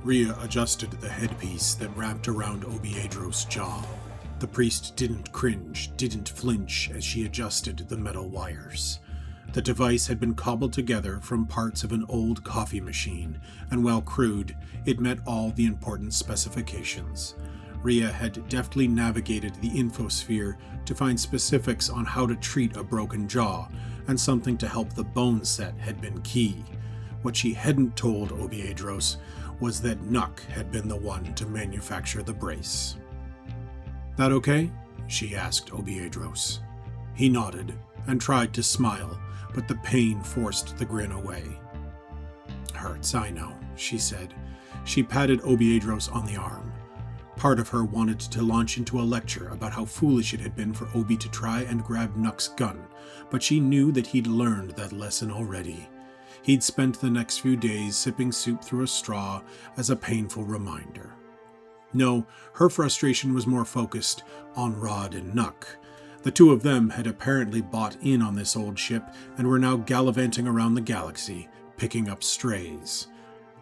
Rhea adjusted the headpiece that wrapped around Obiedros' jaw. The priest didn't cringe, didn't flinch as she adjusted the metal wires. The device had been cobbled together from parts of an old coffee machine, and while crude, it met all the important specifications. Rhea had deftly navigated the infosphere to find specifics on how to treat a broken jaw, and something to help the bone set had been key. What she hadn't told Obiedros was that Nuk had been the one to manufacture the brace. "That okay?" she asked Obiedros. He nodded and tried to smile, but the pain forced the grin away. "Hurts, I know," she said. She patted Obiedros on the arm. Part of her wanted to launch into a lecture about how foolish it had been for Obi to try and grab Nuk's gun, but she knew that he'd learned that lesson already. He'd spent the next few days sipping soup through a straw as a painful reminder. No, her frustration was more focused on Rod and Nuk. The two of them had apparently bought in on this old ship and were now gallivanting around the galaxy, picking up strays.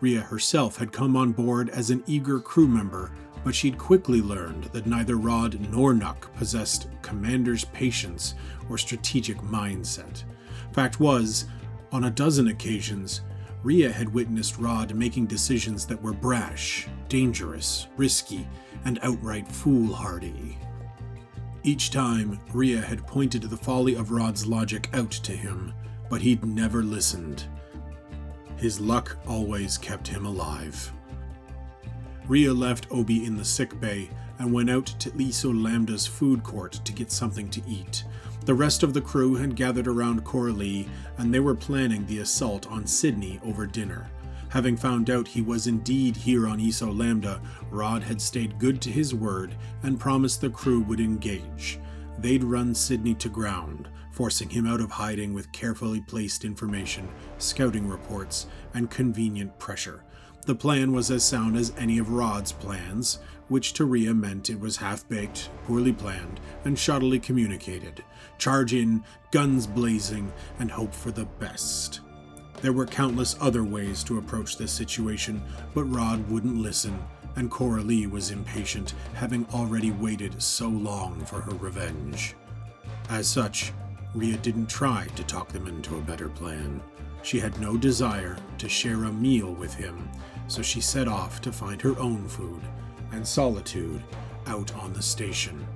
Rhea herself had come on board as an eager crew member, but she'd quickly learned that neither Rod nor Nuk possessed commander's patience or strategic mindset. Fact was, on a dozen occasions, Rhea had witnessed Rod making decisions that were brash, dangerous, risky, and outright foolhardy. Each time, Rhea had pointed the folly of Rod's logic out to him, but he'd never listened. His luck always kept him alive. Rhea left Obi in the sick bay and went out to Iso Lambda's food court to get something to eat. The rest of the crew had gathered around Coralie, and they were planning the assault on Sidney over dinner. Having found out he was indeed here on Iso Lambda, Rod had stayed good to his word and promised the crew would engage. They'd run Sidney to ground, forcing him out of hiding with carefully placed information, scouting reports, and convenient pressure. The plan was as sound as any of Rod's plans, which to Rhea meant it was half-baked, poorly planned, and shoddily communicated. Charge in, guns blazing, and hope for the best. There were countless other ways to approach this situation, but Rod wouldn't listen, and Coralie was impatient, having already waited so long for her revenge. As such, Rhea didn't try to talk them into a better plan. She had no desire to share a meal with him, so she set off to find her own food and solitude out on the station.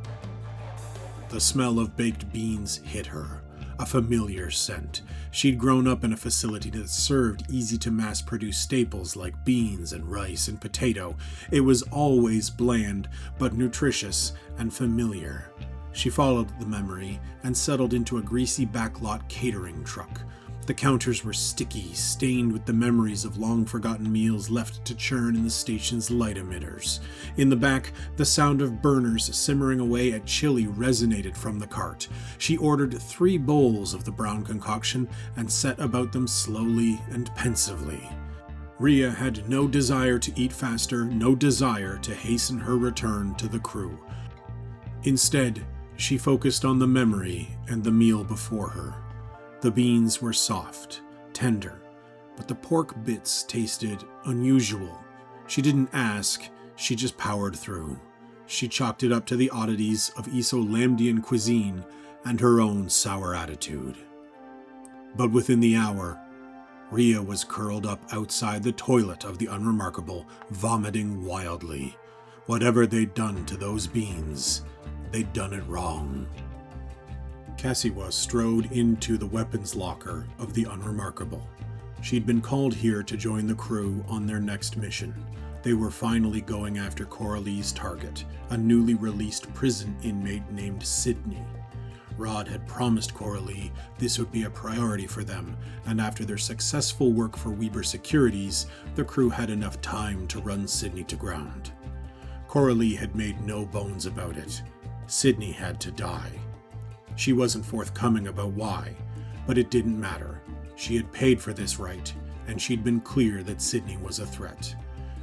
The smell of baked beans hit her, a familiar scent. She'd grown up in a facility that served easy-to-mass-produce staples like beans and rice and potato. It was always bland, but nutritious and familiar. She followed the memory and settled into a greasy backlot catering truck. The counters were sticky, stained with the memories of long-forgotten meals left to churn in the station's light emitters. In the back, the sound of burners simmering away at chili resonated from the cart. She ordered 3 bowls of the brown concoction and set about them slowly and pensively. Rhea had no desire to eat faster, no desire to hasten her return to the crew. Instead, she focused on the memory and the meal before her. The beans were soft, tender, but the pork bits tasted unusual. She didn't ask, she just powered through. She chalked it up to the oddities of Iso-Lambdian cuisine and her own sour attitude. But within the hour, Rhea was curled up outside the toilet of the Unremarkable, vomiting wildly. Whatever they'd done to those beans, they'd done it wrong. Kasiwa strode into the weapons locker of the Unremarkable. She'd been called here to join the crew on their next mission. They were finally going after Coralie's target, a newly released prison inmate named Sidney. Rod had promised Coralie this would be a priority for them, and after their successful work for Weber Securities, the crew had enough time to run Sidney to ground. Coralie had made no bones about it. Sidney had to die. She wasn't forthcoming about why, but it didn't matter. She had paid for this right, and she'd been clear that Sidney was a threat.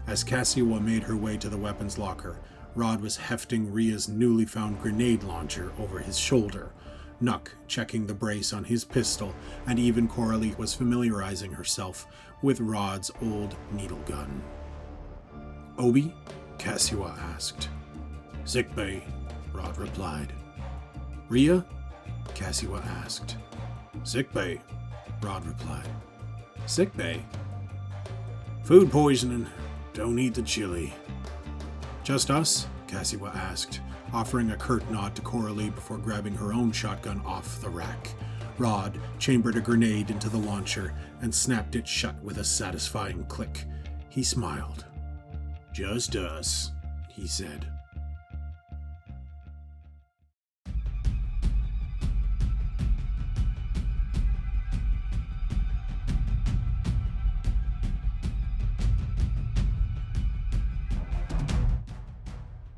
As Kasiwa made her way to the weapons locker, Rod was hefting Rhea's newly found grenade launcher over his shoulder, Nuk checking the brace on his pistol, and even Coralie was familiarizing herself with Rod's old needle gun. Obi? Kasiwa asked. Sick bay, Rod replied. Rhea? Kasiwa asked. Sick bay, Rod replied. Sick bay? Food poisoning. Don't eat the chili. Just us? Kasiwa asked, offering a curt nod to Coralie before grabbing her own shotgun off the rack. Rod chambered a grenade into the launcher and snapped it shut with a satisfying click. He smiled. Just us, he said.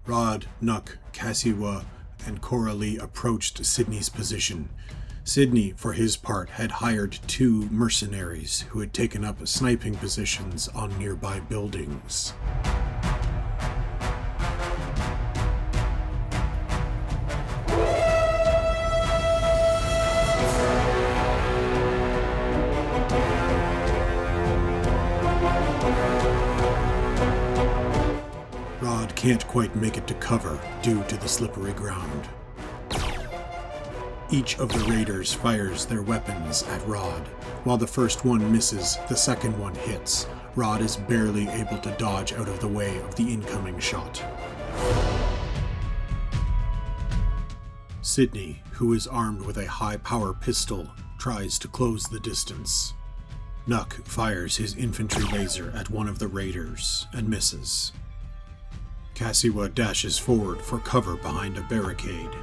Rod, Nuk, Kasiwa, and Coralie approached Sidney's position. Sidney, for his part, had hired 2 mercenaries who had taken up sniping positions on nearby buildings. Rod can't quite make it to cover due to the slippery ground. Each of the raiders fires their weapons at Rod. While the first one misses, the second one hits. Rod is barely able to dodge out of the way of the incoming shot. Sidney, who is armed with a high-power pistol, tries to close the distance. Nuk fires his infantry laser at one of the raiders and misses. Kasiwa dashes forward for cover behind a barricade.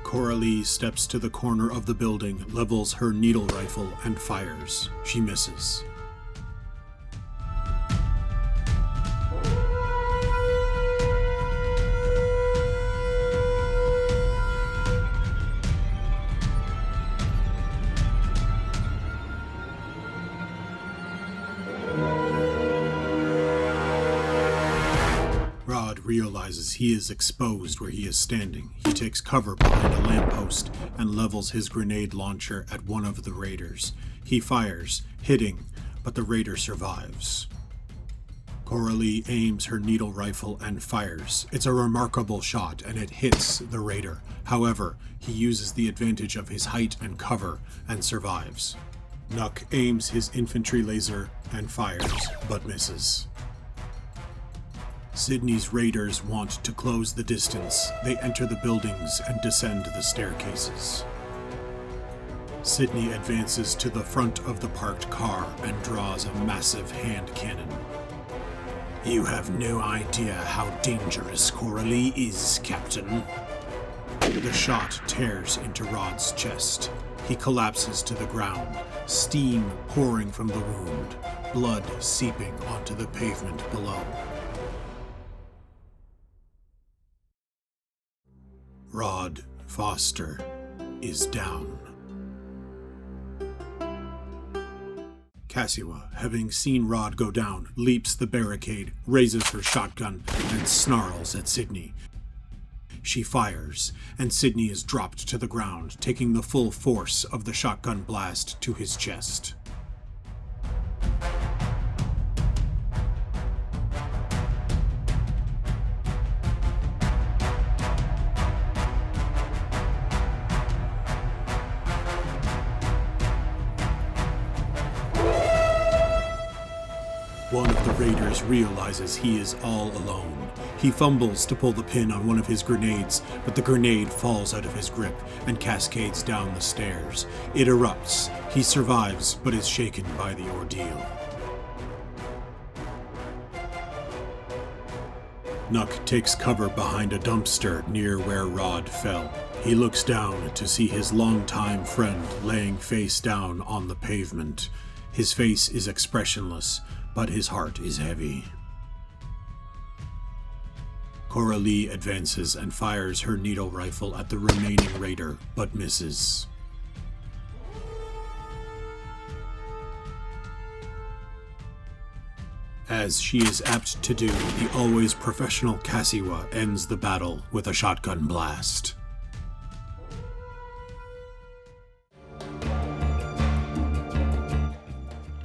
Coralie steps to the corner of the building, levels her needle rifle, and fires. She misses. Rod realizes he is exposed where he is standing. He takes cover behind a lamppost and levels his grenade launcher at one of the raiders. He fires, hitting, but the raider survives. Coralie aims her needle rifle and fires. It's a remarkable shot and it hits the raider. However, he uses the advantage of his height and cover and survives. Nuk aims his infantry laser and fires, but misses. Sidney's raiders want to close the distance. They enter the buildings and descend the staircases. Sidney advances to the front of the parked car and draws a massive hand cannon. You have no idea how dangerous Coralie is, Captain. The shot tears into Rod's chest. He collapses to the ground, steam pouring from the wound, blood seeping onto the pavement below. Rod Foster is down. Kasiwa, having seen Rod go down, leaps the barricade, raises her shotgun, and snarls at Sidney. She fires, and Sidney is dropped to the ground, taking the full force of the shotgun blast to his chest. One of the raiders realizes he is all alone. He fumbles to pull the pin on one of his grenades, but the grenade falls out of his grip and cascades down the stairs. It erupts. He survives, but is shaken by the ordeal. Nuk takes cover behind a dumpster near where Rod fell. He looks down to see his longtime friend laying face down on the pavement. His face is expressionless, but his heart is heavy. Coralie advances and fires her needle rifle at the remaining raider, but misses. As she is apt to do, the always professional Kasiwa ends the battle with a shotgun blast.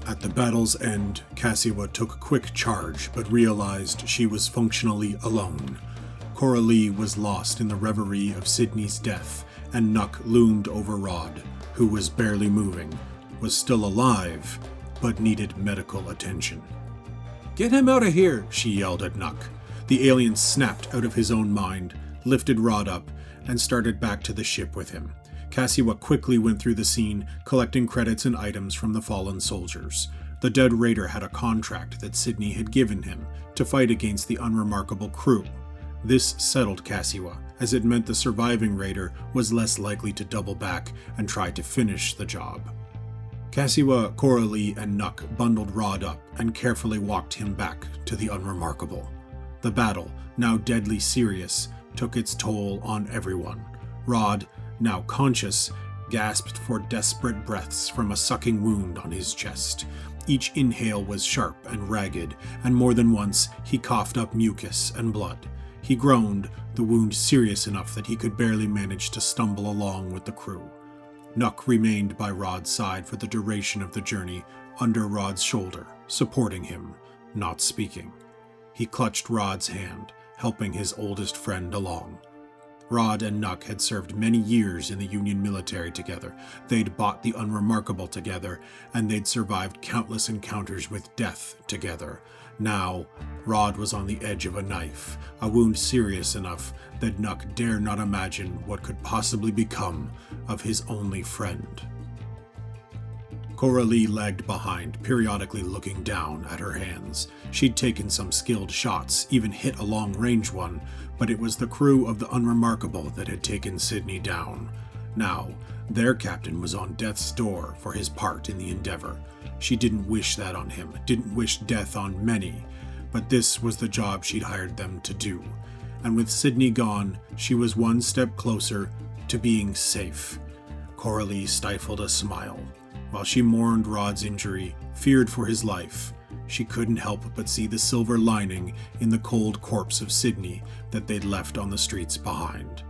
At At the battle's end, Kasiwa took quick charge, but realized she was functionally alone. Coralie was lost in the reverie of Sidney's death, and Nuk loomed over Rod, who was barely moving, was still alive, but needed medical attention. "Get him out of here!" she yelled at Nuk. The alien snapped out of his own mind, lifted Rod up, and started back to the ship with him. Kasiwa quickly went through the scene, collecting credits and items from the fallen soldiers. The dead raider had a contract that Sidney had given him to fight against the Unremarkable crew. This settled Kasiwa, as it meant the surviving raider was less likely to double back and try to finish the job. Kasiwa, Coralie, and Nuk bundled Rod up and carefully walked him back to the Unremarkable. The battle, now deadly serious, took its toll on everyone. Rod, now conscious, gasped for desperate breaths from a sucking wound on his chest. Each inhale was sharp and ragged, and more than once he coughed up mucus and blood. He groaned, the wound serious enough that he could barely manage to stumble along with the crew. Nuk remained by Rod's side for the duration of the journey, under Rod's shoulder, supporting him, not speaking. He clutched Rod's hand, helping his oldest friend along. Rod and Nuk had served many years in the Union military together. They'd bought the Unremarkable together, and they'd survived countless encounters with death together. Now, Rod was on the edge of a knife, a wound serious enough that Nuk dare not imagine what could possibly become of his only friend. Coralie lagged behind, periodically looking down at her hands. She'd taken some skilled shots, even hit a long-range one, but it was the crew of the Unremarkable that had taken Sidney down. Now, their captain was on death's door for his part in the endeavor. She didn't wish that on him, didn't wish death on many, but this was the job she'd hired them to do. And with Sidney gone, she was one step closer to being safe. Coralie stifled a smile. While she mourned Rod's injury, feared for his life, she couldn't help but see the silver lining in the cold corpse of Sidney that they'd left on the streets behind.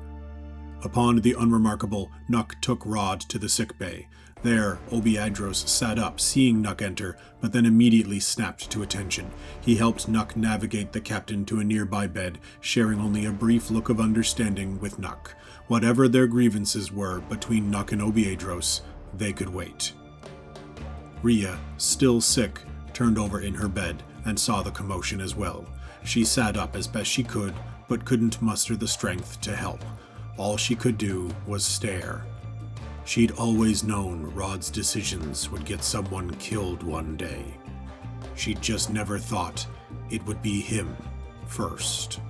Upon the Unremarkable, Nuk took Rod to the sickbay. There, Obi sat up, seeing Nuk enter, but then immediately snapped to attention. He helped Nuk navigate the captain to a nearby bed, sharing only a brief look of understanding with Nuk. Whatever their grievances were between Nuk and Obi, they could wait. Rhea, still sick, turned over in her bed and saw the commotion as well. She sat up as best she could, but couldn't muster the strength to help. All she could do was stare. She'd always known Rod's decisions would get someone killed one day. She'd just never thought it would be him first.